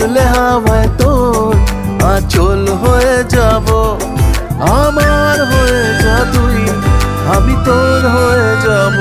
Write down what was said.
উড়লে হাওয়ায় তোর আঁচল হয়ে যাব। আমার হয়ে যা তুই, আমি তোর হয়ে যাব।